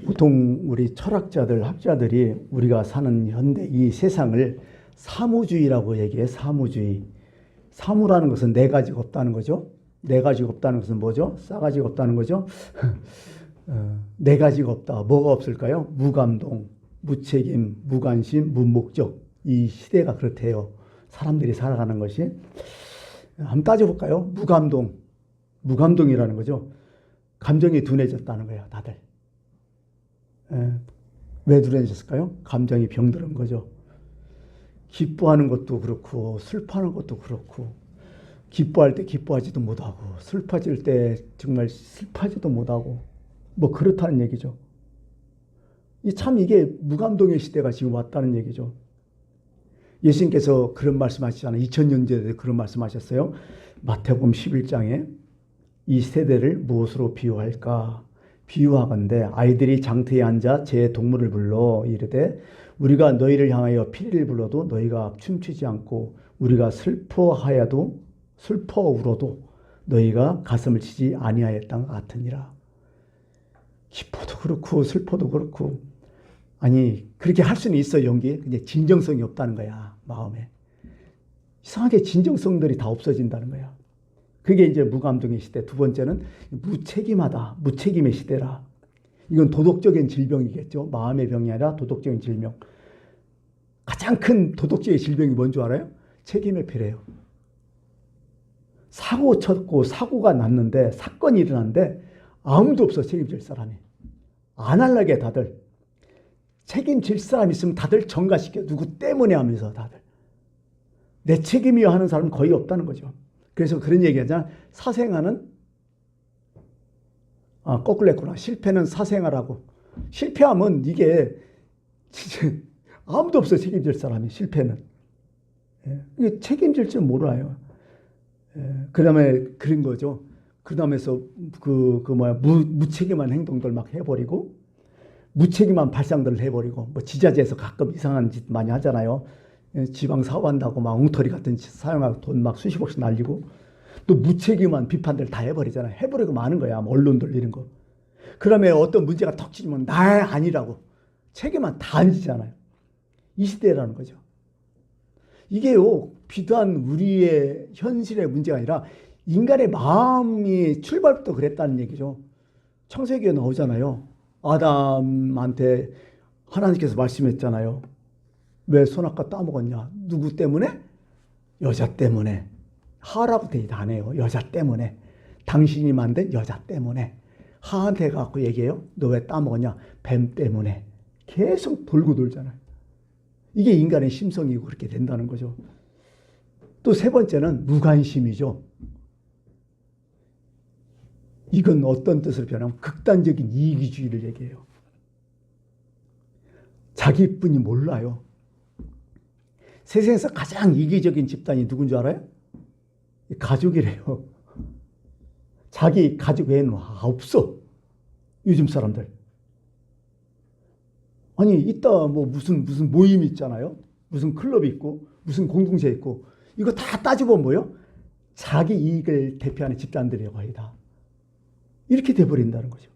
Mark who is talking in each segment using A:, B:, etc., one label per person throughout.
A: 보통 우리 철학자들, 학자들이 우리가 사는 현대 이 세상을 사무주의라고 얘기해. 사무주의. 사무라는 것은 네 가지가 없다는 거죠. 네 가지가 없다는 것은 뭐죠? 싸가지가 없다는 거죠. 네 가지가 없다. 뭐가 없을까요? 무감동, 무책임, 무관심, 무목적. 이 시대가 그렇대요. 사람들이 살아가는 것이. 한번 따져볼까요? 무감동. 무감동이라는 거죠. 감정이 둔해졌다는 거예요, 다들. 왜 둔해졌을까요? 감정이 병들은 거죠. 기뻐하는 것도 그렇고 슬퍼하는 것도 그렇고, 기뻐할 때 기뻐하지도 못하고 슬퍼질 때 정말 슬퍼하지도 못하고 뭐 그렇다는 얘기죠. 이게 무감동의 시대가 지금 왔다는 얘기죠. 예수님께서 그런 말씀하시잖아요. 2000년 전에 그런 말씀하셨어요. 마태복음 11장에 이 세대를 무엇으로 비유할까? 비유하건대 아이들이 장터에 앉아 제 동물을 불러 이르되 우리가 너희를 향하여 피리를 불러도 너희가 춤추지 않고 우리가 슬퍼하여도 슬퍼 울어도 너희가 가슴을 치지 아니하였던 것 같으니라. 기뻐도 그렇고 슬퍼도 그렇고, 아니 그렇게 할 수는 있어 연기. 근데 진정성이 없다는 거야. 마음에 이상하게 진정성들이 다 없어진다는 거야. 그게 이제 무감동의 시대. 두 번째는 무책임하다. 무책임의 시대라. 이건 도덕적인 질병이겠죠. 마음의 병이 아니라 도덕적인 질병. 가장 큰 도덕적인 질병이 뭔 줄 알아요? 책임의 피해예요. 사고 쳤고 사고가 났는데, 사건이 일어났는데 아무도 없어. 책임질 사람이. 안 하려게 다들. 책임질 사람 있으면 다들 전가시켜. 누구 때문에 하면서 다들. 내 책임이야 하는 사람은 거의 없다는 거죠. 그래서 그런 얘기 하잖아. 사생아는, 거꾸로 했구나. 실패는 사생아라고. 실패하면 이게 진짜 아무도 없어. 책임질 사람이. 실패는. 이게 책임질 줄 몰라요. 그 다음에 그런 거죠. 그 다음에서 무책임한 행동들 막 해버리고, 무책임한 발상들을 해버리고, 뭐 지자체에서 가끔 이상한 짓 많이 하잖아요. 지방 사업한다고 막 엉터리 같은 짓 사용하고 돈 막 수십억씩 날리고, 또 무책임한 비판들 다 해버리잖아요. 해버리고 마는 거야. 언론들 이런 거. 그 다음에 어떤 문제가 턱 치면 나 아니라고 책임만 다 안 지잖아요. 이 시대라는 거죠. 이게요, 비단 우리의 현실의 문제가 아니라 인간의 마음이 출발부터 그랬다는 얘기죠. 창세기에 나오잖아요. 아담한테 하나님께서 말씀했잖아요. 왜 선악과 따먹었냐? 누구 때문에? 여자 때문에. 하라고 대입 안 해요. 여자 때문에. 당신이 만든 여자 때문에. 하한테 갖고 얘기해요. 너 왜 따먹었냐? 뱀 때문에. 계속 돌고 돌잖아요. 이게 인간의 심성이고 그렇게 된다는 거죠. 또 세 번째는 무관심이죠. 이건 어떤 뜻을 표현하면 극단적인 이기주의를 얘기해요. 자기뿐이 몰라요. 세상에서 가장 이기적인 집단이 누군 줄 알아요? 가족이래요. 자기 가족 외에는 없어. 요즘 사람들. 아니 이따 뭐 무슨 모임이 있잖아요. 무슨 클럽이 있고 무슨 공동체 있고, 이거 다 따져보면 뭐예요? 자기 이익을 대표하는 집단들이에요. 거의 다. 이렇게 돼버린다는 거죠.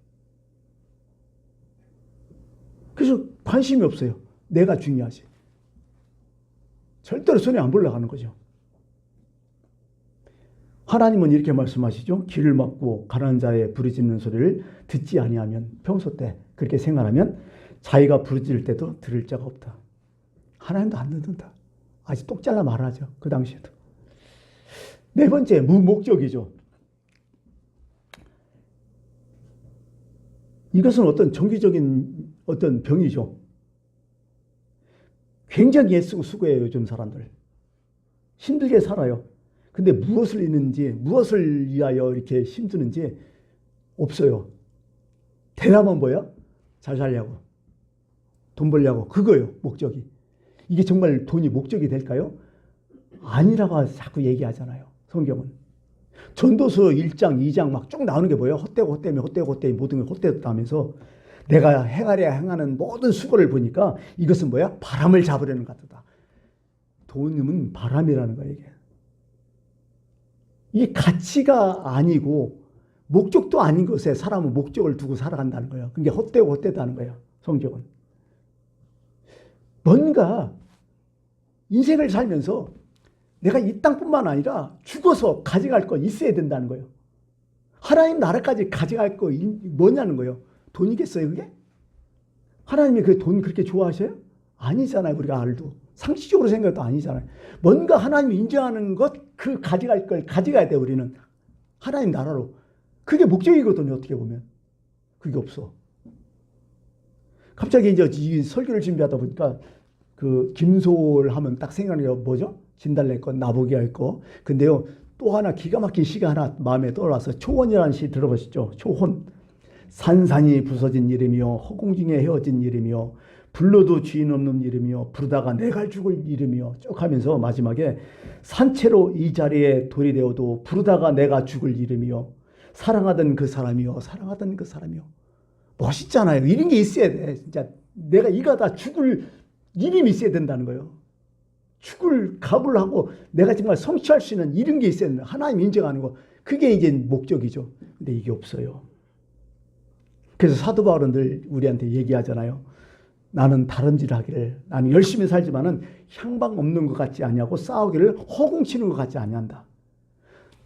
A: 그래서 관심이 없어요. 내가 중요하지. 절대로 손에 안 올라가는 거죠. 하나님은 이렇게 말씀하시죠. 길을 막고 가난한 자의 부르짖는 소리를 듣지 아니하면, 평소 때 그렇게 생각하면 자기가 부르짖을 때도 들을 자가 없다. 하나님도 안 듣는다. 아직 똑 잘라 말하죠. 그 당시에도. 네 번째, 무목적이죠. 이것은 어떤 정기적인 어떤 병이죠. 굉장히 애쓰고 수고해요. 요즘 사람들. 힘들게 살아요. 근데 무엇을 잃는지, 무엇을 위하여 이렇게 힘드는지 없어요. 대답은 뭐야? 잘 살려고. 돈 벌려고. 그거예요. 목적이. 이게 정말 돈이 목적이 될까요? 아니라고 자꾸 얘기하잖아요. 성경은. 전도서 1장, 2장 막 쭉 나오는 게 뭐예요? 헛되고 모든 게 헛되었다 하면서 내가 행하려 행하는 모든 수고를 보니까 이것은 뭐야? 바람을 잡으려는 것 같다. 돈은 바람이라는 거예요. 이게 가치가 아니고 목적도 아닌 것에 사람은 목적을 두고 살아간다는 거예요. 그게 헛되고 헛되다는 거예요. 성경은. 뭔가 인생을 살면서 내가 이 땅뿐만 아니라 죽어서 가져갈 거 있어야 된다는 거예요. 하나님 나라까지 가져갈 거 뭐냐는 거예요. 돈이겠어요, 그게? 하나님이 그 돈 그렇게 좋아하셔요? 아니잖아요, 우리가 알도. 상식적으로 생각해도 아니잖아요. 뭔가 하나님이 인정하는 것, 그 가져갈 걸 가져가야 돼, 우리는. 하나님 나라로. 그게 목적이거든요, 어떻게 보면. 그게 없어. 갑자기 이제 이 설교를 준비하다 보니까 그 김소월 하면 딱 생각나요. 뭐죠? 진달래 거, 나보기야 있고. 근데요, 또 하나 기가 막힌 시가 하나 마음에 떠올라서 초혼이라는 시 들어보시죠. 초혼. 산산이 부서진 이름이요, 허공 중에 헤어진 이름이요, 불러도 주인 없는 이름이요, 부르다가 내가 죽을 이름이요. 쭉 하면서 마지막에 산채로 이 자리에 돌이 되어도 부르다가 내가 죽을 이름이요, 사랑하던 그 사람이요, 사랑하던 그 사람이요. 멋있잖아요. 이런 게 있어야 돼. 진짜 내가 이가 다 죽을 이름이 있어야 된다는 거예요. 죽을 각오를 하고 내가 정말 성취할 수 있는 이런 게 있어야 된다. 하나님 인정하는 거. 그게 이제 목적이죠. 근데 이게 없어요. 그래서 사도 바울은 늘 우리한테 얘기하잖아요. 나는 다름질 하기를, 나는 열심히 살지만은 향방 없는 것 같지 아니하고 싸우기를 허공치는 것 같지 아니한다.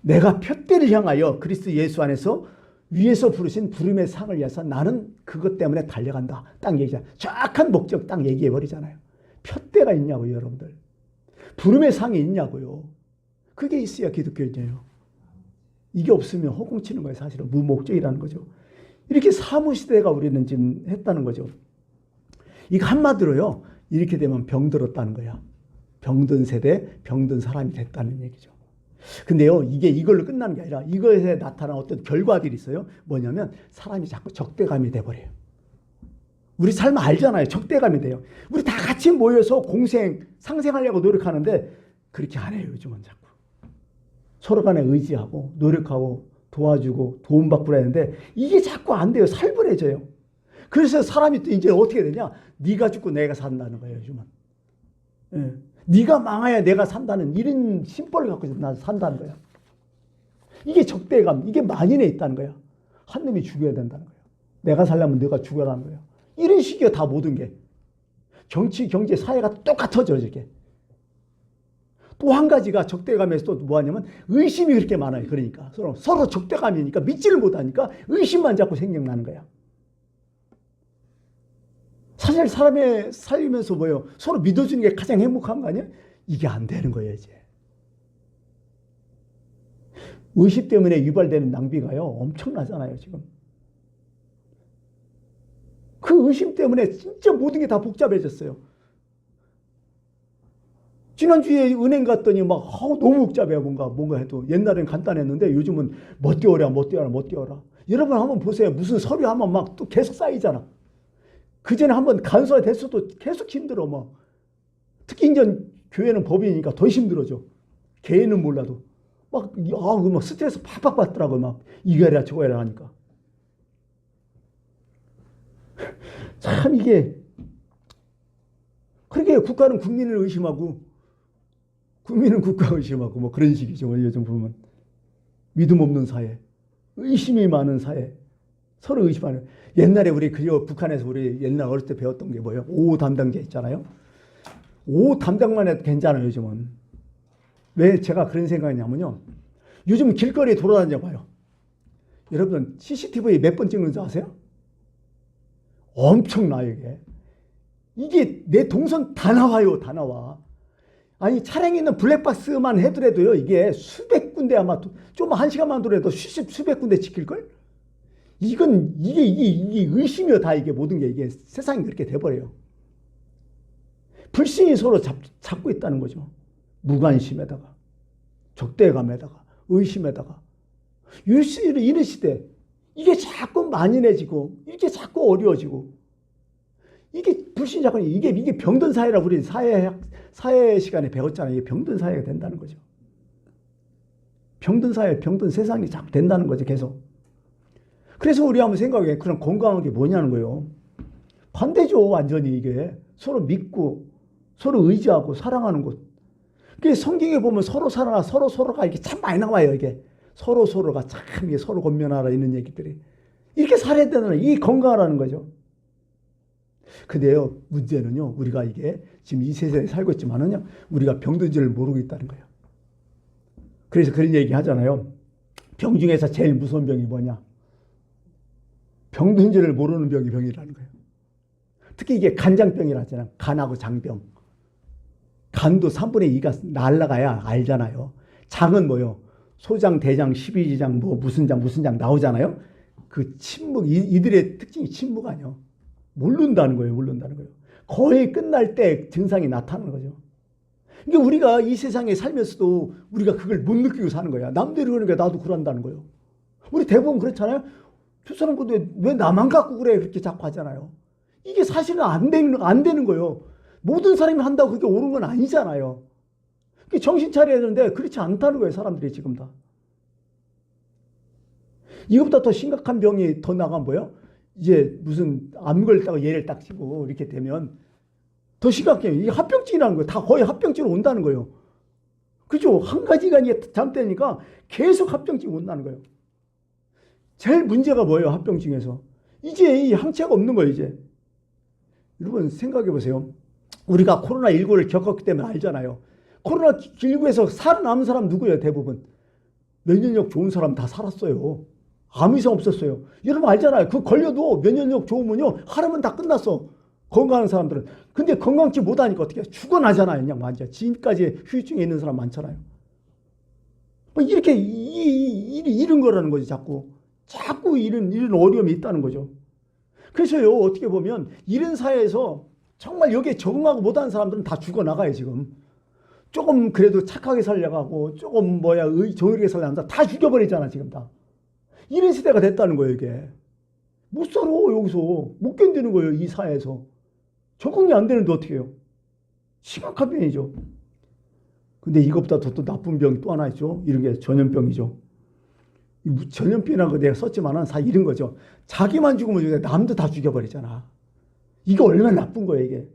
A: 내가 푯대를 향하여 그리스도 예수 안에서 위에서 부르신 부름의 상을 위해서 나는 그것 때문에 달려간다. 딱 얘기하잖아요. 정확한 목적 딱 얘기해버리잖아요. 푯대가 있냐고요, 여러분들. 부름의 상이 있냐고요. 그게 있어야 기독교인이에요. 이게 없으면 허공치는 거예요. 사실은 무목적이라는 거죠. 이렇게 사무시대가 우리는 지금 했다는 거죠. 이거 한마디로요, 이렇게 되면 병들었다는 거야. 병든 세대, 병든 사람이 됐다는 얘기죠. 근데요, 이게 이걸로 끝나는 게 아니라 이것에 나타난 어떤 결과들이 있어요. 뭐냐면 사람이 자꾸 적대감이 돼버려요. 우리 삶 알잖아요. 적대감이 돼요. 우리 다 같이 모여서 공생, 상생하려고 노력하는데 그렇게 안 해요, 요즘은 자꾸. 서로 간에 의지하고 노력하고 도와주고 도움받고 그러는데 이게 자꾸 안 돼요. 살벌해져요. 그래서 사람이 또 이제 어떻게 되냐? 네가 죽고 내가 산다는 거예요, 요즘은. 예. 네가 망해야 내가 산다는 이런 심벌을 갖고 산다는 거야. 이게 적대감, 이게 만인에 있다는 거야. 한 놈이 죽여야 된다는 거야. 내가 살려면 네가 죽여라는 거야. 이런 식이야, 다 모든 게. 정치, 경제, 사회가 똑같아져, 이렇게. 또 한 가지가 적대감에서 또 뭐하냐면 의심이 그렇게 많아요. 그러니까 서로 적대감이니까 믿지를 못하니까 의심만 자꾸 생각나는 거야. 사실 사람의 살면서 뭐예요? 서로 믿어주는 게 가장 행복한 거 아니에요? 이게 안 되는 거예요, 이제. 의심 때문에 유발되는 낭비가요, 엄청나잖아요, 지금. 그 의심 때문에 진짜 모든 게 다 복잡해졌어요. 지난주에 은행 갔더니 막 너무 복잡해요. 뭔가 해도. 옛날엔 간단했는데 요즘은 뭐 띄워라. 여러분 한번 보세요. 무슨 서류 하면 막 또 계속 쌓이잖아. 그전에 한번 간소화 됐어도 계속 힘들어. 뭐. 특히 이제 교회는 법이니까 더 힘들어져. 개인은 몰라도. 막 스트레스 팍팍 받더라고요. 막 이거 해라 저거 해라 하니까. 참 이게 그러게 국가는 국민을 의심하고 국민은 국가 의심하고 뭐 그런 식이죠. 요즘 보면 믿음 없는 사회, 의심이 많은 사회, 서로 의심하는. 옛날에 우리 북한에서 우리 옛날 어릴 때 배웠던 게 뭐예요? 5 담당제 있잖아요. 5 담당만 해도 괜찮아요, 요즘은. 왜 제가 그런 생각이냐면요. 요즘 길거리에 돌아다녀 봐요. 여러분 CCTV 몇 번 찍는지 아세요? 엄청나요, 이게. 이게 내 동선 다 나와요, 다 나와. 아니 차량에 있는 블랙박스만 해더라도요, 이게 수백 군데 아마 좀 한 시간만 돌아도 수백 군데 찍힐걸? 이게 의심이요, 다 이게 모든 게 이게 세상이 그렇게 돼버려요. 불신이 서로 잡고 있다는 거죠. 무관심에다가, 적대감에다가, 의심에다가. 이런 시대, 이게 자꾸 만연해지고, 이게 자꾸 어려워지고, 이게 불신 작용, 이게 병든 사회라고 우리 사회 시간에 배웠잖아요. 이게 병든 사회가 된다는 거죠. 병든 사회, 병든 세상이 자꾸 된다는 거죠, 계속. 그래서 우리 한번 생각해. 그런 건강한 게 뭐냐는 거예요. 반대죠, 완전히 이게. 서로 믿고, 서로 의지하고, 사랑하는 것. 그게 성경에 보면 서로 사랑하고, 서로가 이렇게 참 많이 나와요, 이게. 서로가 참 이게 서로 권면하라 이런 얘기들이. 이렇게 살아야 되는 이 건강하라는 거죠. 근데요, 문제는요, 우리가 이게 지금 이 세상에 살고 있지만은요, 우리가 병든 줄을 모르고 있다는 거예요. 그래서 그런 얘기 하잖아요. 병 중에서 제일 무서운 병이 뭐냐? 병든 줄을 모르는 병이 병이라는 거예요. 특히 이게 간장병이라 하잖아요. 간하고 장병. 간도 3분의 2가 날라가야 알잖아요. 장은 뭐요? 소장, 대장, 십이지장, 뭐 무슨 장 나오잖아요. 그 침묵, 이들의 특징이 침묵 아니에요. 모른다는 거예요. 거의 끝날 때 증상이 나타나는 거죠. 그러니까 우리가 이 세상에 살면서도 우리가 그걸 못 느끼고 사는 거야. 남들이 그러니까 나도 그런다는 거예요. 우리 대부분 그렇잖아요. 두 사람 근데 왜 나만 갖고 그래? 그렇게 자꾸 하잖아요. 이게 사실은 안 되는 거예요. 모든 사람이 한다고 그게 옳은 건 아니잖아요. 정신 차려야 되는데 그렇지 않다는 거예요. 사람들이 지금 다. 이것보다 더 심각한 병이 더 나간 뭐예요? 이제 무슨 암 걸렸다고 얘를 딱 치고 이렇게 되면 더 심각해요. 이게 합병증이라는 거예요. 다 거의 합병증으로 온다는 거예요. 그죠? 한 가지가 이게 잘못되니까 계속 합병증이 온다는 거예요. 제일 문제가 뭐예요? 합병증에서. 이제 이 항체가 없는 거예요. 이제. 여러분 생각해 보세요. 우리가 코로나19를 겪었기 때문에 알잖아요. 코로나19에서 살아남은 사람 누구예요? 대부분. 면역력 좋은 사람 다 살았어요. 아무 이상 없었어요. 여러분 알잖아요. 그 걸려도 면역력 좋으면요. 하루면 다 끝났어. 건강한 사람들은. 근데 건강치 못하니까 어떻게 죽어나잖아요. 그냥 완전. 지금까지 후유증에 있는 사람 많잖아요. 이렇게 이런 거라는 거지. 자꾸 이런 어려움이 있다는 거죠. 그래서요. 어떻게 보면 이런 사회에서 정말 여기에 적응하고 못하는 사람들은 다 죽어나가요. 지금. 조금 그래도 착하게 살려가고 조금 정의롭게 살려면 다 죽여버리잖아. 지금 다. 이런 시대가 됐다는 거예요. 이게. 못 살아. 여기서. 못 견디는 거예요. 이 사회에서. 적응이 안 되는데 어떻게 해요? 심각한 병이죠. 근데 이것보다 더 나쁜 병이 또 하나 있죠. 이런 게 전염병이죠. 전염병이라고 내가 썼지만은 사실 이런 거죠. 자기만 죽으면 남도 다 죽여버리잖아. 이거 얼마나 나쁜 거예요, 이게.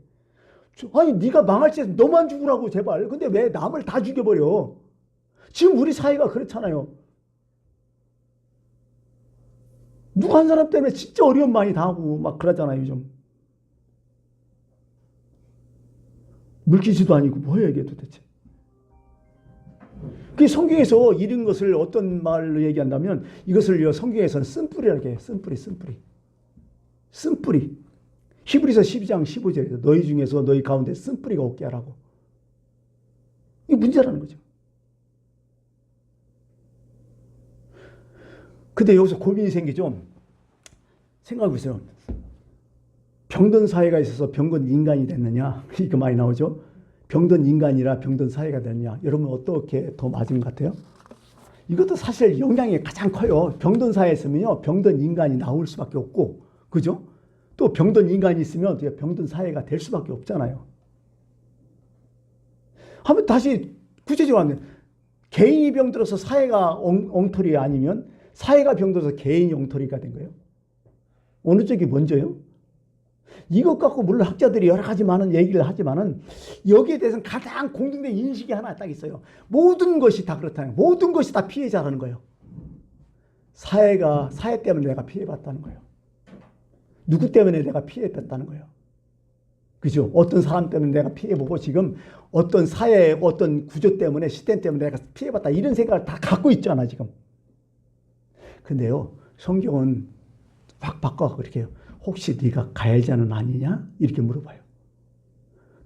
A: 아니, 네가 망할 때 너만 죽으라고, 제발. 근데 왜 남을 다 죽여버려? 지금 우리 사회가 그렇잖아요. 누구 한 사람 때문에 진짜 어려움 많이 당하고 막 그러잖아요, 요즘. 물귀지도 아니고 뭐예요, 이게 도대체. 그 성경에서 이런 것을 어떤 말로 얘기한다면 이것을 성경에서는 쓴뿌리라고 해요. 쓴뿌리. 히브리서 12장 15절에서 너희 중에서 너희 가운데 쓴뿌리가 없게 하라고. 이게 문제라는 거죠. 근데 여기서 고민이 생기죠. 생각해보세요. 병든 사회가 있어서 병든 인간이 됐느냐. 이거 많이 나오죠. 병든 인간이라 병든 사회가 됐느냐. 여러분 어떻게 더 맞은 것 같아요? 이것도 사실 영향이 가장 커요. 병든 사회에 있으면요. 병든 인간이 나올 수밖에 없고. 그죠? 또 병든 인간이 있으면 병든 사회가 될 수밖에 없잖아요. 한번 다시 구체적으로 하면 개인이 병들어서 사회가 엉터리 아니면 사회가 병들어서 개인이 엉터리가 된 거예요. 어느 쪽이 먼저요? 이것 갖고 물론 학자들이 여러 가지 많은 얘기를 하지만은 여기에 대해서는 가장 공통된 인식이 하나 딱 있어요. 모든 것이 다 그렇다는 거예요. 모든 것이 다 피해자라는 거예요. 사회 때문에 내가 피해봤다는 거예요. 누구 때문에 내가 피해봤다는 거예요. 그죠? 어떤 사람 때문에 내가 피해보고 지금 어떤 사회의 어떤 구조 때문에 시스템 때문에 내가 피해봤다 이런 생각을 다 갖고 있잖아 지금. 근데요 성경은 확 바꿔 그렇게 해요. 혹시 네가 가해자는 아니냐? 이렇게 물어봐요.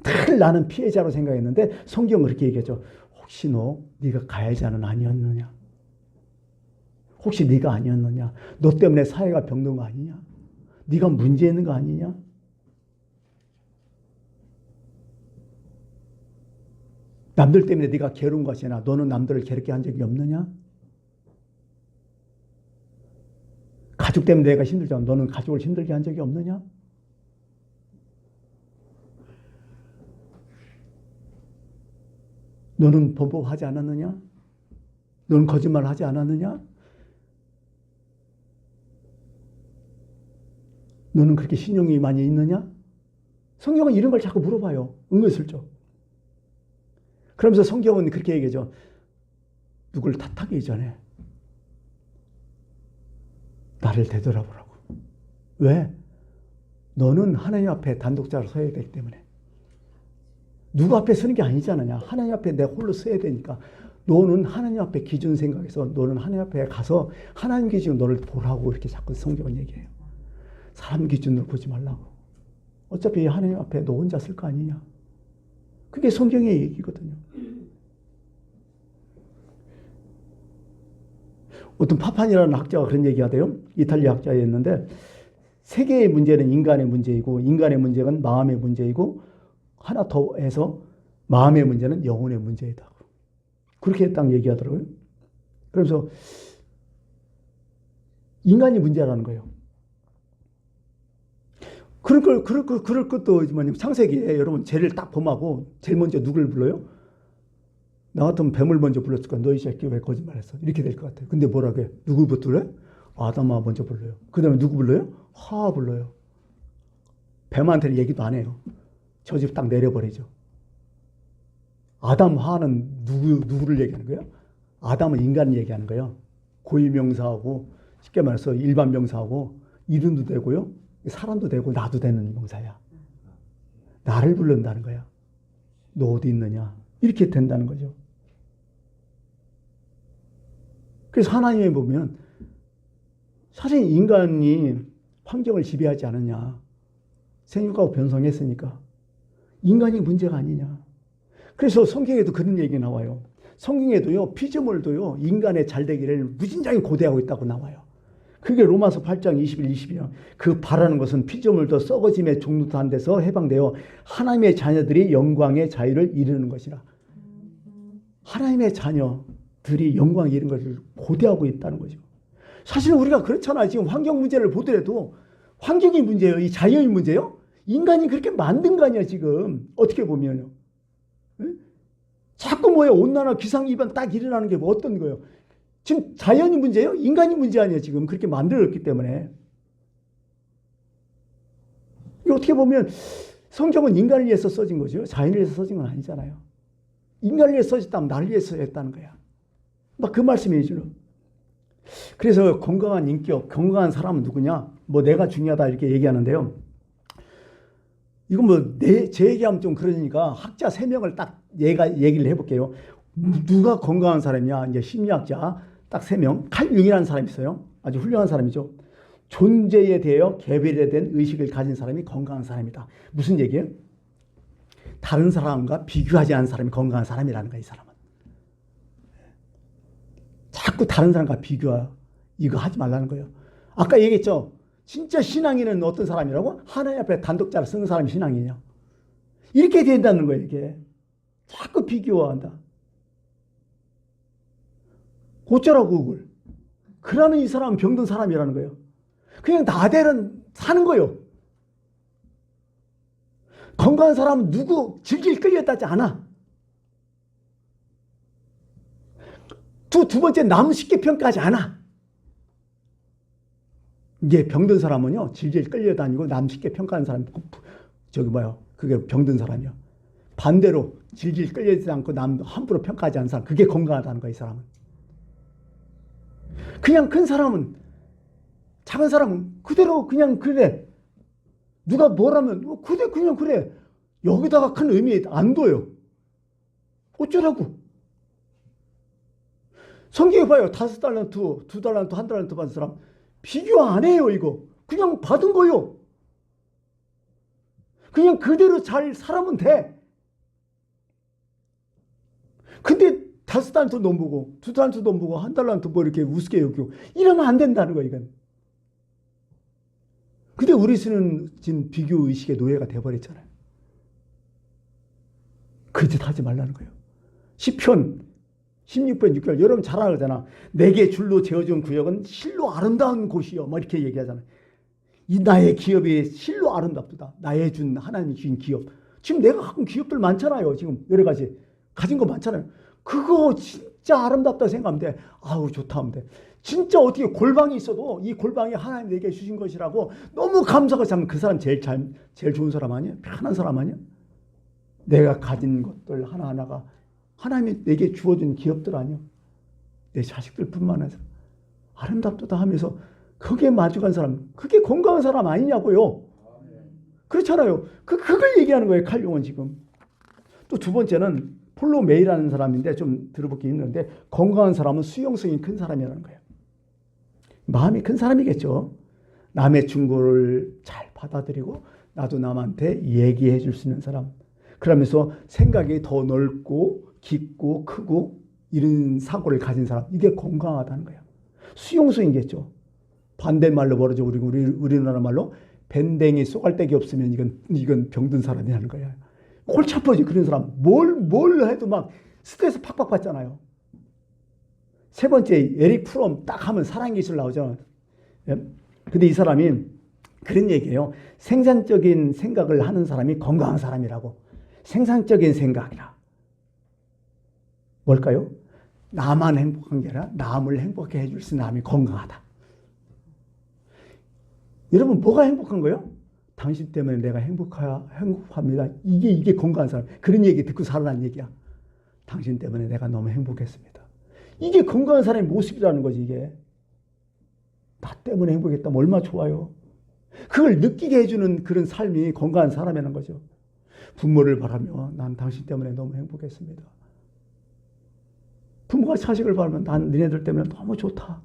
A: 늘 나는 피해자로 생각했는데 성경은 그렇게 얘기하죠. 혹시 네가 가해자는 아니었느냐? 혹시 네가 아니었느냐? 너 때문에 사회가 병든 거 아니냐? 네가 문제 있는 거 아니냐? 남들 때문에 네가 괴로운 것이나 너는 남들을 괴롭게 한 적이 없느냐? 가족 때문에 내가 힘들잖아. 너는 가족을 힘들게 한 적이 없느냐? 너는 범법하지 않았느냐? 너는 거짓말하지 않았느냐? 너는 그렇게 신용이 많이 있느냐? 성경은 이런 걸 자꾸 물어봐요. 은근슬쩍. 그러면서 성경은 그렇게 얘기하죠. 누굴 탓하기 전에 나를 되돌아보라고. 왜? 너는 하나님 앞에 단독자로 서야 되기 때문에. 누구 앞에 서는 게 아니잖아. 하나님 앞에 내가 홀로 서야 되니까. 너는 하나님 앞에 기준 생각해서 너는 하나님 앞에 가서 하나님 기준으로 너를 보라고 이렇게 자꾸 성경은 얘기해요. 사람 기준으로 보지 말라고. 어차피 하나님 앞에 너 혼자 쓸 거 아니냐. 그게 성경의 얘기거든요. 어떤 파판이라는 학자가 그런 얘기하대요. 이탈리아 학자였는데 세계의 문제는 인간의 문제이고 인간의 문제는 마음의 문제이고 하나 더 해서 마음의 문제는 영혼의 문제이다. 그렇게 딱 얘기하더라고요. 그래서 인간이 문제라는 거예요. 그럴 것도 창세기에 여러분 죄를 딱 범하고 제일 먼저 누굴 불러요? 나 같으면 뱀을 먼저 불렀을 거야. 너희 새끼 왜 거짓말했어? 이렇게 될 것 같아요. 근데 뭐라고 해? 누구부터 불러요? 아담아 먼저 불러요. 그 다음에 누구 불러요? 하와 불러요. 뱀한테는 얘기도 안 해요. 저 집 딱 내려버리죠. 아담, 하와는 누구를 얘기하는 거예요? 아담은 인간을 얘기하는 거예요. 고유명사하고 쉽게 말해서 일반 명사하고 이름도 되고요. 사람도 되고 나도 되는 명사야. 나를 부른다는 거야. 너 어디 있느냐? 이렇게 된다는 거죠. 그래서 하나님에 보면 사실 인간이 환경을 지배하지 않느냐. 생육하고 변성했으니까. 인간이 문제가 아니냐. 그래서 성경에도 그런 얘기 나와요. 성경에도요. 피조물도요. 인간의 잘되기를 무진장히 고대하고 있다고 나와요. 그게 로마서 8장 21, 22요. 그 바라는 것은 피조물도 썩어짐의 종로도 한 데서 해방되어 하나님의 자녀들이 영광의 자유를 이루는 것이라. 하나님의 자녀들이 영광을 이루는 것을 고대하고 있다는 거죠. 사실 우리가 그렇잖아요. 지금 환경 문제를 보더라도 환경이 문제예요. 이 자연이 문제예요. 인간이 그렇게 만든 거 아니야 지금. 어떻게 보면요. 응? 자꾸 뭐예요. 온난화 기상이변 딱 일어나는 게 뭐 어떤 거예요. 지금 자연이 문제예요? 인간이 문제 아니에요 지금. 그렇게 만들었기 때문에. 어떻게 보면 성경은 인간을 위해서 써진 거죠. 자연을 위해서 써진 건 아니잖아요. 인간을 위해서 써졌다면 나를 위해서 써졌다는 거야. 막 그 말씀이죠. 그래서 건강한 인격, 건강한 사람은 누구냐? 뭐 내가 중요하다 이렇게 얘기하는데요. 이건 뭐 제 얘기하면 좀 그러니까 학자 3명을 딱 얘기를 해볼게요. 누가 건강한 사람이냐? 이제 심리학자 딱 3명. 칼 융이라는 사람이 있어요. 아주 훌륭한 사람이죠. 존재에 대하여 개별에 대한 의식을 가진 사람이 건강한 사람이다. 무슨 얘기예요? 다른 사람과 비교하지 않은 사람이 건강한 사람이라는 거야, 이 사람은. 자꾸 다른 사람과 비교하 이거 하지 말라는 거예요. 아까 얘기했죠. 진짜 신앙인은 어떤 사람이라고? 하나님 앞에 단독자를 쓰는 사람이 신앙이냐. 이렇게 된다는 거예요, 이게. 자꾸 비교한다. 어쩌라고 그걸. 그러면 이 사람은 병든 사람이라는 거예요. 그냥 나대로 사는 거예요. 건강한 사람은 누구 질질 끌렸다지 않아. 두 번째 남 쉽게 평가하지 않아. 이게 병든 사람은요 질질 끌려다니고 남 쉽게 평가하는 사람 그게 병든 사람이야. 반대로 질질 끌리지 않고 남 함부로 평가하지 않는 사람, 그게 건강하다는 거야. 이 사람은. 그냥 큰 사람은, 작은 사람은 그대로 그냥 그래. 누가 뭐라면 그냥 그래. 여기다가 큰 의미 안 둬요. 어쩌라고. 성경에 봐요. 5달란트, 2달란트, 1달란트 받은 사람 비교 안 해요. 이거 그냥 받은 거요. 그냥 그대로 잘 살아면 돼. 근데 5달란트 돈 보고 2달란트 돈 보고 1달란트 뭐 이렇게 우습게 여기고 이러면 안 된다는 거야. 이건. 근데 우리는 지금 비교 의식의 노예가 돼버렸잖아요. 그 짓 하지 말라는 거예요. 시편 16편 6절 여러분 잘 알잖아. 내게 줄로 재어준 구역은 실로 아름다운 곳이요. 뭐 이렇게 얘기하잖아요. 이 나의 기업이 실로 아름답다. 나의 준 하나님이 주신 기업. 지금 내가 갖은 기업들 많잖아요. 지금 여러 가지 가진 거 많잖아요. 그거 진짜 아름답다 생각하면 돼. 아우 좋다 하면 돼. 진짜 어떻게 골방이 있어도 이 골방이 하나님 내게 주신 것이라고 너무 감사가 하면 그 사람 제일 좋은 사람 아니야? 편한 사람 아니야? 내가 가진 것들 하나하나가 하나님이 내게 주어진 기업들 아니야? 내 자식들 뿐만 아니라 아름답다 하면서 그게 마주간 사람, 그게 건강한 사람 아니냐고요. 그렇잖아요. 그걸 얘기하는 거예요, 칼 융은 지금. 또 두 번째는 폴로 메이라는 사람인데 좀 들어보기 힘든데 건강한 사람은 수용성이 큰 사람이라는 거예요. 마음이 큰 사람이겠죠. 남의 충고를 잘 받아들이고 나도 남한테 얘기해 줄 수 있는 사람. 그러면서 생각이 더 넓고 깊고 크고 이런 사고를 가진 사람. 이게 건강하다는 거예요. 수용성이겠죠. 반대말로 벌어져 우리나라 말로 밴댕이 쏘갈데기 없으면 이건 병든 사람이라는 거예요. 골치 아파지 그런 사람. 뭘 해도 막 스트레스 팍팍 받잖아요. 세 번째 에릭 프롬 딱 하면 사랑기술 나오잖아요. 근데 이 사람이 그런 얘기예요. 생산적인 생각을 하는 사람이 건강한 사람이라고. 생산적인 생각이라. 뭘까요? 나만 행복한 게 아니라 남을 행복해 해줄 수 있는 사람이 건강하다. 여러분 뭐가 행복한 거예요? 당신 때문에 내가 행복합니다. 이게 건강한 사람. 그런 얘기 듣고 살아난 얘기야. 당신 때문에 내가 너무 행복했습니다. 이게 건강한 사람의 모습이라는 거지 이게. 나 때문에 행복했다면 얼마나 좋아요. 그걸 느끼게 해주는 그런 삶이 건강한 사람이라는 거죠. 부모를 바라며 난 당신 때문에 너무 행복했습니다. 부모가 자식을 바라면 난 너네들 때문에 너무 좋다.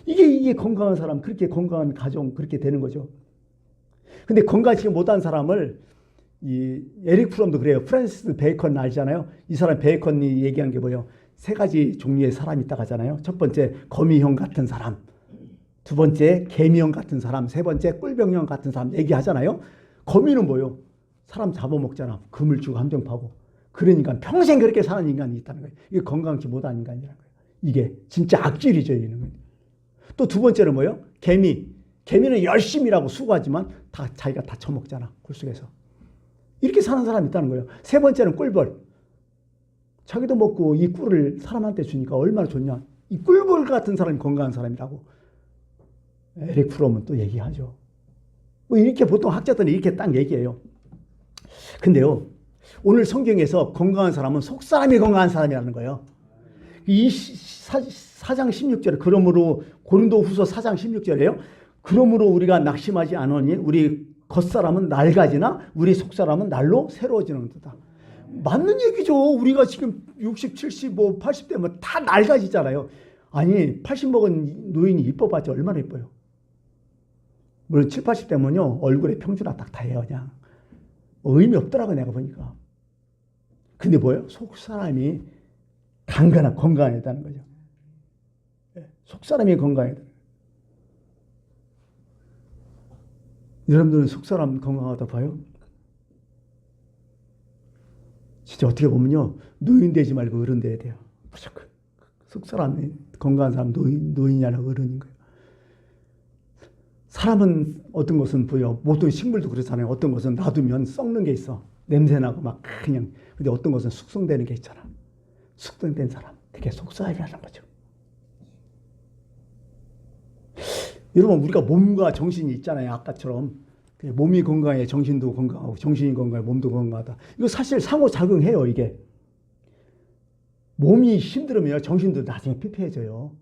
A: 이게 건강한 사람, 그렇게 건강한 가정 그렇게 되는 거죠. 근데 건강하지 못한 사람을 이 에릭 프롬도 그래요. 프랜시스 베이컨 알잖아요. 이 사람 베이컨이 얘기한 게 뭐예요? 세 가지 종류의 사람이 있다고 하잖아요. 첫 번째 거미형 같은 사람, 두 번째 개미형 같은 사람, 세 번째 꿀병형 같은 사람 얘기하잖아요. 거미는 뭐예요? 사람 잡아먹잖아. 그물 주고 함정 파고. 그러니까 평생 그렇게 사는 인간이 있다는 거예요. 이게 건강치 못한 인간이라는 거예요. 이게 진짜 악질이죠. 이는 거예요. 또 두 번째는 뭐예요? 개미. 개미는 열심히 일하고 수고하지만 다 자기가 다 처먹잖아. 굴속에서. 이렇게 사는 사람이 있다는 거예요. 세 번째는 꿀벌. 자기도 먹고 이 꿀을 사람한테 주니까 얼마나 좋냐. 이 꿀벌 같은 사람이 건강한 사람이라고 에릭 프롬은 또 얘기하죠. 뭐 이렇게 보통 학자들은 이렇게 딱 얘기해요. 근데요, 오늘 성경에서 건강한 사람은 속사람이 건강한 사람이라는 거예요. 이 4장 16절에 그러므로 고린도후서 4장 16절에요. 그러므로 우리가 낙심하지 않으니 우리 겉사람은 낡아지나 우리 속사람은 날로 새로워지는 듯다. 맞는 얘기죠. 우리가 지금 60, 70, 80대면 다 낡아지잖아요. 아니 80 먹은 노인이 이뻐봤자 얼마나 이뻐요. 물론 7, 80대면요 얼굴에 평준화 딱 다 해요. 그냥 의미 없더라고 내가 보니까. 근데 뭐예요? 속사람이 건강하다는 거죠. 속사람이 건강하다. 여러분들은 속사람 건강하다 봐요? 진짜 어떻게 보면요. 노인 되지 말고 어른 돼야 돼요. 무조건. 속사람이 건강한 사람 노인이 아니라 어른인 거예요. 사람은 어떤 것은 보여. 모든 식물도 그렇잖아요. 어떤 것은 놔두면 썩는 게 있어. 냄새나고 막 그냥. 근데 어떤 것은 숙성되는 게 있잖아. 숙성된 사람. 그게 속사람이라는 거죠. 여러분 우리가 몸과 정신이 있잖아요. 아까처럼 몸이 건강해 정신도 건강하고 정신이 건강해 몸도 건강하다. 이거 사실 상호작용해요. 이게 몸이 힘들으면 정신도 나중에 피폐해져요.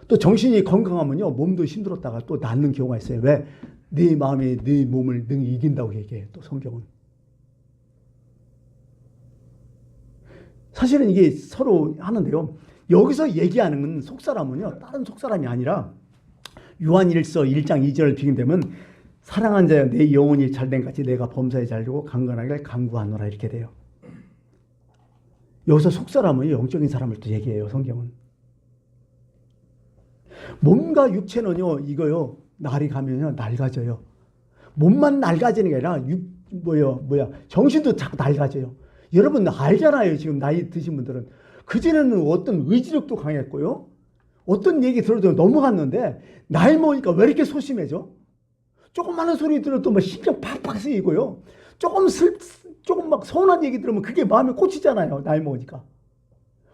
A: 또 정신이 건강하면요 몸도 힘들었다가 또 낫는 경우가 있어요. 왜? 네 마음이 네 몸을 능히 이긴다고 얘기해요. 또 성경은. 사실은 이게 서로 하는데요. 여기서 얘기하는 건 속사람은요 다른 속사람이 아니라 요한일서 1장 2절을 비긴되면 사랑한 자여 내 영혼이 잘된 같이 내가 범사에 잘되고 강건하게 강구하노라 이렇게 돼요. 여기서 속사람은 영적인 사람을 또 얘기해요. 성경은. 몸과 육체는요 이거요 날이 가면요 낡아져요. 몸만 낡아지는 게 아니라 정신도 자꾸 낡아져요. 여러분 알잖아요. 지금 나이 드신 분들은 그전에는 어떤 의지력도 강했고요. 어떤 얘기 들어도 넘어갔는데 나이 먹으니까 왜 이렇게 소심해져? 조그마한 소리 들어도 막 심장 팍팍 쓰이고요. 조금 막 서운한 얘기 들으면 그게 마음에 꽂히잖아요. 나이 먹으니까.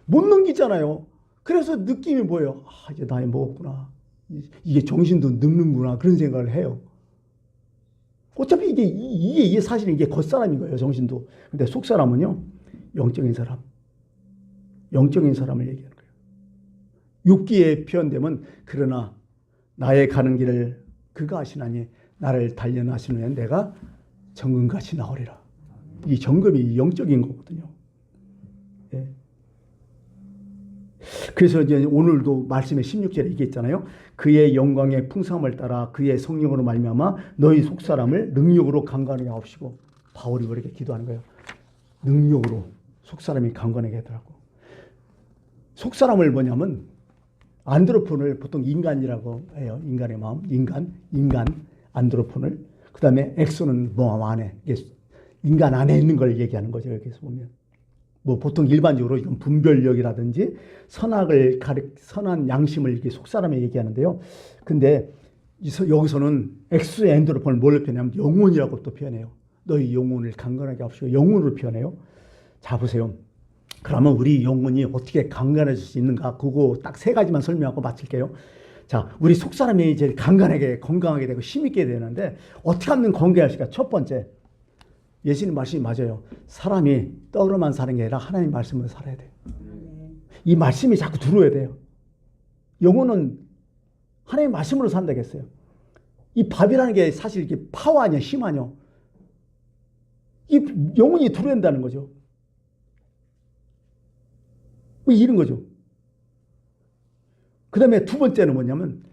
A: 못 넘기잖아요. 그래서 느낌이 뭐예요? 아, 이제 나이 먹었구나. 이게 정신도 늙는구나. 그런 생각을 해요. 어차피 이게 사실은 이게 겉사람인 거예요. 정신도. 근데 속사람은요. 영적인 사람. 영적인 사람을 얘기하는 거예요. 육기에 표현되면 그러나 나의 가는 길을 그가 아시나니 나를 단련하시는 내가 정금같이 나오리라. 이 정금이 영적인 거거든요. 예. 그래서 이제 오늘도 말씀의 16절에 이게 있잖아요. 그의 영광의 풍성함을 따라 그의 성령으로 말미암아 너희 속사람을 능력으로 강건하게 하옵시고. 바울이 그렇게 기도하는 거예요. 능력으로 속사람이 강건하게 하더라고. 속사람을 뭐냐면 안드로폰을 보통 인간이라고 해요. 인간의 마음, 인간 안드로폰을. 그 다음에 엑소는 마음 안에, 인간 안에 있는 걸 얘기하는 거죠. 여기서 보면. 뭐 보통 일반적으로 이건 분별력이라든지 선한 양심을 이렇게 속사람에 얘기하는데요. 근데 여기서는 엑소의 안드로폰을 뭘로 표현하면 영혼이라고 또 표현해요. 너희 영혼을 강건하게 하시고 영혼으로 표현해요. 자, 보세요. 그러면 우리 영혼이 어떻게 강건해질 수 있는가? 그거 딱 세 가지만 설명하고 마칠게요. 자, 우리 속사람이 이제 강건하게, 건강하게 되고 힘있게 되는데 어떻게 하면 건강할까? 첫 번째, 예수님 말씀이 맞아요. 사람이 떡으로만 사는 게 아니라 하나님 말씀으로 살아야 돼요. 이 말씀이 자꾸 들어야 돼요. 영혼은 하나님 말씀으로 산다고 했어요. 이 밥이라는 게 사실 이게 파워 아니야, 힘 아니야. 이 영혼이 들어야 된다는 거죠. 뭐 이런 거죠. 그 다음에 두 번째는 뭐냐면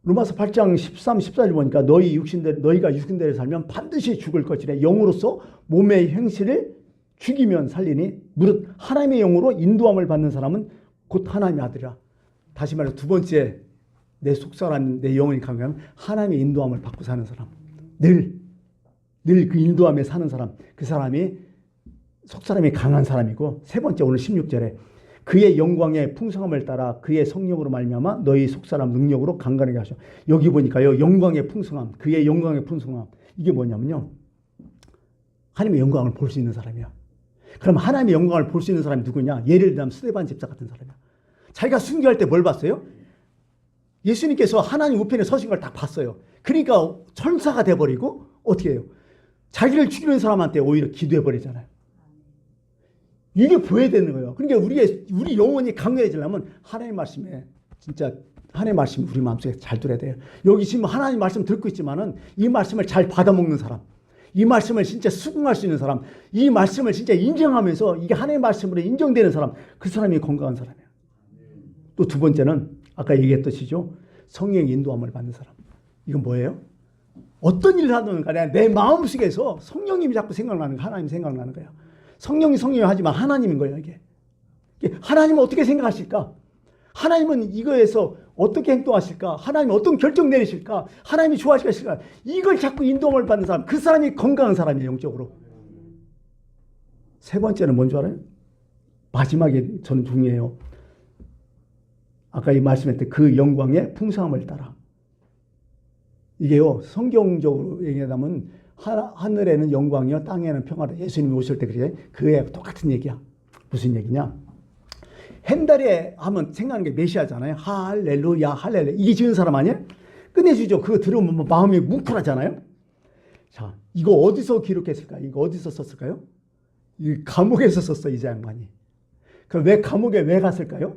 A: 로마서 8장 13, 14절 보니까 너희가 육신대로 살면 반드시 죽을 것이래. 영으로서 몸의 행실을 죽이면 살리니 무릇 하나님의 영으로 인도함을 받는 사람은 곧 하나님의 아들이라. 다시 말해서 두 번째 내 속사람, 내 영혼이 강하면 하나님의 인도함을 받고 사는 사람. 늘 그 인도함에 사는 사람. 그 사람이 속사람이 강한 사람이고, 세 번째 오늘 16절에 그의 영광의 풍성함을 따라 그의 성령으로 말미암아 너희 속사람 능력으로 강건하게 하셔. 여기 보니까요, 영광의 풍성함, 그의 영광의 풍성함, 이게 뭐냐면요, 하나님의 영광을 볼 수 있는 사람이야. 그럼 하나님의 영광을 볼 수 있는 사람이 누구냐? 예를 들면 스데반 집사 같은 사람이야. 자기가 순교할 때 뭘 봤어요? 예수님께서 하나님 우편에 서신 걸 다 봤어요. 그러니까 천사가 돼버리고 어떻게 해요? 자기를 죽이는 사람한테 오히려 기도해버리잖아요. 이게 보여야 되는 거예요. 그러니까 우리 영혼이 강건해지려면 하나님 말씀에, 진짜 하나님 말씀이 우리 마음속에 잘 들어야 돼요. 여기 지금 하나님 말씀 듣고 있지만은 이 말씀을 잘 받아먹는 사람, 이 말씀을 진짜 수긍할 수 있는 사람, 이 말씀을 진짜 인정하면서 이게 하나님 말씀으로 인정되는 사람, 그 사람이 건강한 사람이에요. 또 두 번째는 아까 얘기했듯이죠. 성령 인도함을 받는 사람. 이건 뭐예요? 어떤 일을 하든 간에 내 마음속에서 성령님이 자꾸 생각나는 거야. 하나님 생각나는 거야. 성령이 하지만 하나님인 거예요. 이게 하나님은 어떻게 생각하실까? 하나님은 이거에서 어떻게 행동하실까? 하나님은 어떤 결정 내리실까? 하나님이 좋아하실까? 이걸 자꾸 인도함을 받는 사람, 그 사람이 건강한 사람이에요. 영적으로. 세 번째는 뭔 줄 알아요? 마지막에 저는 중요해요. 아까 이 말씀했던 그 영광의 풍성함을 따라. 이게요, 성경적으로 얘기하자면 하늘에는 영광이요, 땅에는 평화로. 예수님이 오실 때 그래. 그에 똑같은 얘기야. 무슨 얘기냐? 헨달에 하면 생각하는 게 메시아잖아요. 할렐루야, 할렐루야. 이게 지은 사람 아니에요? 끝내주죠. 그거 들으면 뭐 마음이 뭉클하잖아요. 자, 이거 어디서 기록했을까? 이거 어디서 썼을까요? 이 감옥에서 썼어, 이자 양반이. 그럼 왜 감옥에 왜 갔을까요?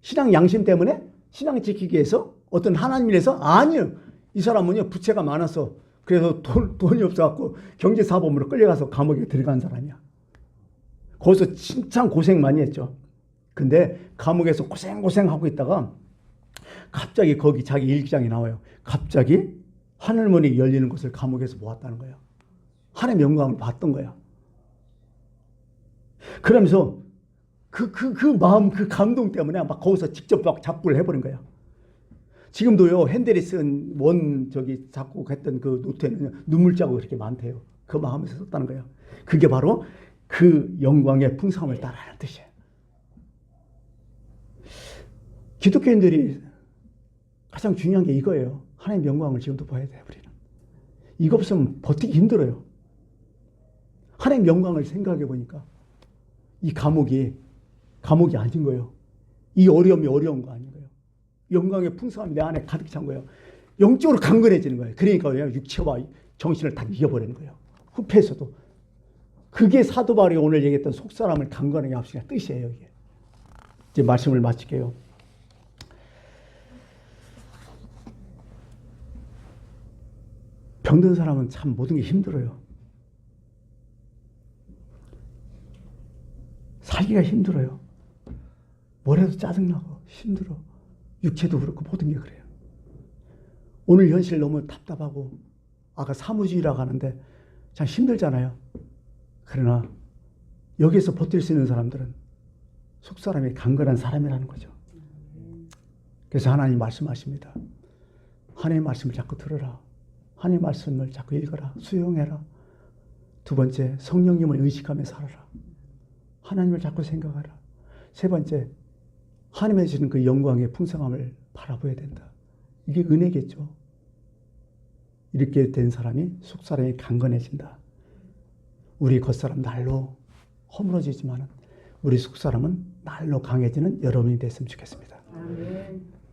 A: 신앙 양심 때문에? 신앙 지키기 위해서? 어떤 하나님이라서? 아니요. 이 사람은요, 부채가 많아서, 그래서 돈이 없어갖고 경제사범으로 끌려가서 감옥에 들어간 사람이야. 거기서 진짜 고생 많이 했죠. 근데 감옥에서 고생하고 있다가 갑자기 거기 자기 일기장이 나와요. 갑자기 하늘문이 열리는 것을 감옥에서 보았다는 거예요. 하나님의 영광을 봤던 거야. 그러면서 그 마음, 그 감동 때문에 막 거기서 직접 막 작곡을 해버린 거야. 지금도요, 핸델이 쓴 작곡했던 그 노트에는 눈물 자국이 그렇게 많대요. 그 마음에서 썼다는 거예요. 그게 바로 그 영광의 풍성함을 따라하는 뜻이에요. 기독교인들이 가장 중요한 게 이거예요. 하나님의 영광을 지금도 봐야 돼요, 우리는. 이거 없으면 버티기 힘들어요. 하나님의 영광을 생각해 보니까 이 감옥이 아닌 거예요. 이 어려움이 어려운 거 아닌 거예요. 영광의 풍성함이 내 안에 가득 찬 거예요. 영적으로 강건해지는 거예요. 그러니까 육체와 정신을 다 이겨버리는 거예요. 후패에서도. 그게 사도 바울이 오늘 얘기했던 속사람을 강건하게 합시다 뜻이에요. 이게. 이제 말씀을 마칠게요. 병든 사람은 참 모든 게 힘들어요. 살기가 힘들어요. 뭘 해도 짜증나고 힘들어. 육체도 그렇고 모든 게 그래요. 오늘 현실 너무 답답하고 아까 사무주의라고 하는데 참 힘들잖아요. 그러나 여기에서 버틸 수 있는 사람들은 속사람이 강건한 사람이라는 거죠. 그래서 하나님 말씀하십니다. 하나님의 말씀을 자꾸 들어라. 하나님의 말씀을 자꾸 읽어라. 수용해라. 두 번째, 성령님을 의식하며 살아라. 하나님을 자꾸 생각하라. 세 번째, 하나님의 주시는 그 영광의 풍성함을 바라보아야 된다. 이게 은혜겠죠. 이렇게 된 사람이 속사람이 강건해진다. 우리 겉사람 날로 허물어지지만 우리 속사람은 날로 강해지는 여러분이 됐으면 좋겠습니다.
B: 아멘.